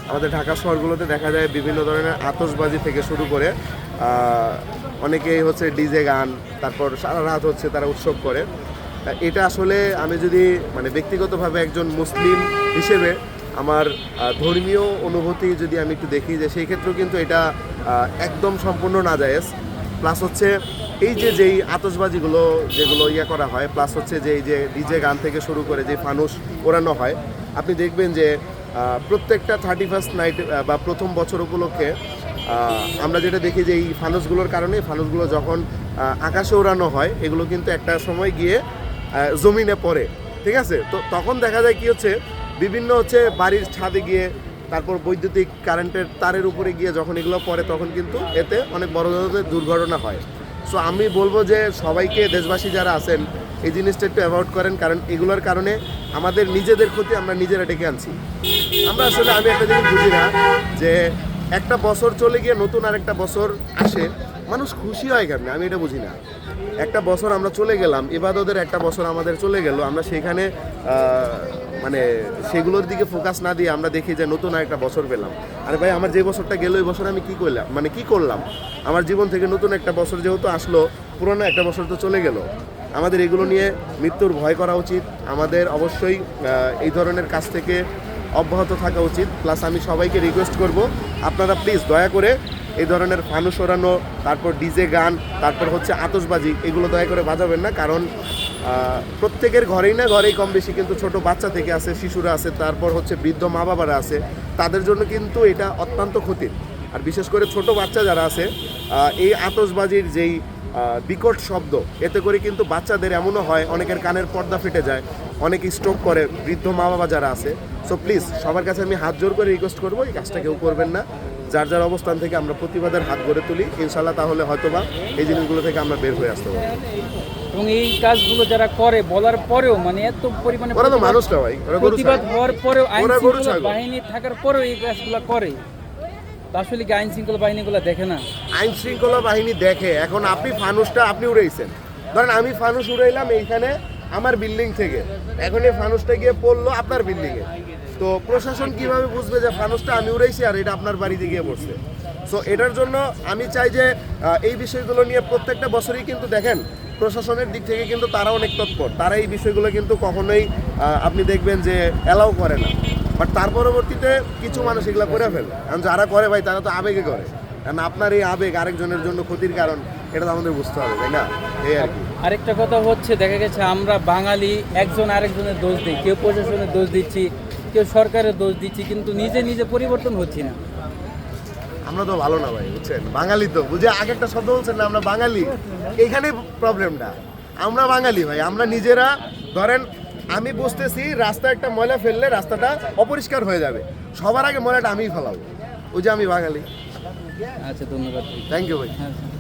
আমাদের ঢাকা শহরগুলোতে দেখা যায় বিভিন্ন ধরনের আতশবাজি থেকে শুরু করে অনেকেই হচ্ছে ডিজে গান, তারপর সারা রাত হচ্ছে তারা উৎসব করে। এটা আসলে আমি যদি মানে ব্যক্তিগতভাবে একজন মুসলিম হিসেবে আমার ধর্মীয় অনুভূতি যদি আমি একটু দেখি, যে সেই ক্ষেত্রেও কিন্তু এটা একদম সম্পূর্ণ নাজায়েজ। প্লাস হচ্ছে এই যে যেই আতশবাজিগুলো যেগুলো করা হয়, প্লাস হচ্ছে যে এই যে ডিজে গান থেকে শুরু করে যে ফানুস ওড়ানো হয়, আপনি দেখবেন যে প্রত্যেকটা 31st নাইট বা প্রথম বছর উপলক্ষে আমরা যেটা দেখি যে এই ফানুসগুলোর কারণে ফানুসগুলো যখন আকাশে ওড়ানো হয়, এগুলো কিন্তু একটা সময় গিয়ে জমিনে পড়ে, ঠিক আছে? তো তখন দেখা যায় কি হচ্ছে, বিভিন্ন হচ্ছে বাড়ির ছাদে গিয়ে, তারপর বৈদ্যুতিক কারেন্টের তারের উপরে গিয়ে যখন এগুলো পড়ে, তখন কিন্তু এতে অনেক বড় ধরনের দুর্ঘটনা হয়। সো আমি বলবো যে সবাইকে, দেশবাসী যারা আছেন, এই জিনিসটা একটু অ্যাভয়েড করেন, কারণ এগুলোর কারণে আমাদের নিজেদের ক্ষতি আমরা নিজেরা ডেকে আনছি। আমরা আসলে আমি একটা জিনিস বুঝি না যে একটা বছর চলে গিয়ে নতুন আরেকটা বছর আসে, মানুষ খুশি হয় কেমনে, আমি এটা বুঝি না। একটা বছর আমরা চলে গেলাম, ইবাদতের একটা বছর আমাদের চলে গেল, আমরা সেখানে মানে সেগুলোর দিকে ফোকাস না দিয়ে আমরা দেখি যে নতুন আরেকটা বছর পেলাম। আরে ভাই, আমার যে বছরটা গেল, এই বছর আমি কি করলাম? আমার জীবন থেকে নতুন একটা বছর যেহেতু আসলো, পুরনো একটা বছর তো চলে গেল। আমাদের এগুলো নিয়ে মৃত্যুর ভয় করা উচিত। আমাদের অবশ্যই এই ধরনের কাজ থেকে অব্যাহত থাকা উচিত। প্লাস আমি সবাইকে রিকোয়েস্ট করব, আপনারা প্লিজ দয়া করে এই ধরনের ফানুস ওড়ানো, তারপর ডিজে গান, তারপর হচ্ছে আতশবাজি, এগুলো দয়া করে বাজাবেন না। কারণ প্রত্যেকের ঘরেই না ঘরেই কম বেশি কিন্তু ছোট বাচ্চা থেকে আছে, শিশুরা আছে, তারপর হচ্ছে বৃদ্ধ মা বাবারা আছে, তাদের জন্য কিন্তু এটা অত্যন্ত ক্ষতির। আর বিশেষ করে ছোট বাচ্চা যারা আছে, এই আতশবাজির যেই বিকট শব্দ, এতে করে কিন্তু বাচ্চাদের এমনও হয় অনেকের কানের পর্দা ফেটে যায়, অনেকে স্ট্রোক করে, বৃদ্ধ মা বাবা যারা আছে। সো প্লিজ সবার কাছে আমি হাত জোর করে রিকোয়েস্ট করবো, এই কাজটা কেউ করবেন না। যার যার অবস্থান থেকে আমরা প্রতিবাদের হাত গড়ে তুলি, ইনশাল্লাহ তাহলে হয়তোবা এই জিনিসগুলো থেকে আমরা বের হয়ে আসতে পারবো। এবং এই কাজগুলো যারা করে বলার পরেও, মানে এত পরিমাণে ওরা তো মানুষ না ভাই, প্রতিবাদ হওয়ার পরেও, আইন শৃঙ্খলা বাহিনী থাকার পরেও এই কাজগুলো করে, আসলে কি আইন শৃঙ্খলা বাহিনীগুলো দেখে না? আইন শৃঙ্খলা বাহিনী দেখে। এখন আপনি ফানুসটা আপনি উড়াইছেন, ধরেন আমি ফানুস উড়াইলাম এইখানে আমার বিল্ডিং থেকে, এখন এই ফানুসটা গিয়ে পড়লো আপনার বিল্ডিংয়ে, তো প্রশাসন কিভাবে বুঝবে যে ফানুসটা আমি উড়াইছি আর এটা আপনার বাড়িতে গিয়ে পড়ছে? সো এটার জন্য আমি চাই যে এই বিষয়গুলো নিয়ে প্রত্যেকটা বছরই কিন্তু দেখেন প্রশাসনের দিক থেকে কিন্তু তারা অনেক তৎপর, তারা এই বিষয়গুলো কিন্তু কখনোই আপনি দেখবেন যে অ্যালাউ করে না। বাট তার পরবর্তীতে কিছু মানুষ এগুলো করে ফেলে, কারণ যারা করে ভাই তারা তো আবেগে করে, কারণ আপনার এই আবেগ আরেকজনের জন্য ক্ষতির কারণ, এটা তো আমাদের বুঝতে হবে, তাই না? এই আর কি। আরেকটা কথা হচ্ছে, দেখা গেছে আমরা বাঙালি একজন আরেকজনের দোষ দিই, কেউ প্রশাসনের দোষ দিচ্ছি, কেউ সরকারের দোষ দিচ্ছি, কিন্তু নিজে নিজে পরিবর্তন হচ্ছি না। আমরা তো ভালো না ভাই, বুঝছেন? বাঙালি তো বুঝে আগে একটা শব্দ বলছেন না, আমরা বাঙালি, এইখানেই প্রবলেমটা। আমরা বাঙালি ভাই, আমরা নিজেরা ধরেন আমি বুঝতেছি রাস্তায় একটা ময়লা ফেললে রাস্তাটা অপরিষ্কার হয়ে যাবে, সবার আগে ময়লাটা আমিই ফেলাবো, ওই যে আমি বাঙালি। আচ্ছা, ধন্যবাদ। থ্যাংক ইউ ভাই। হ্যাঁ।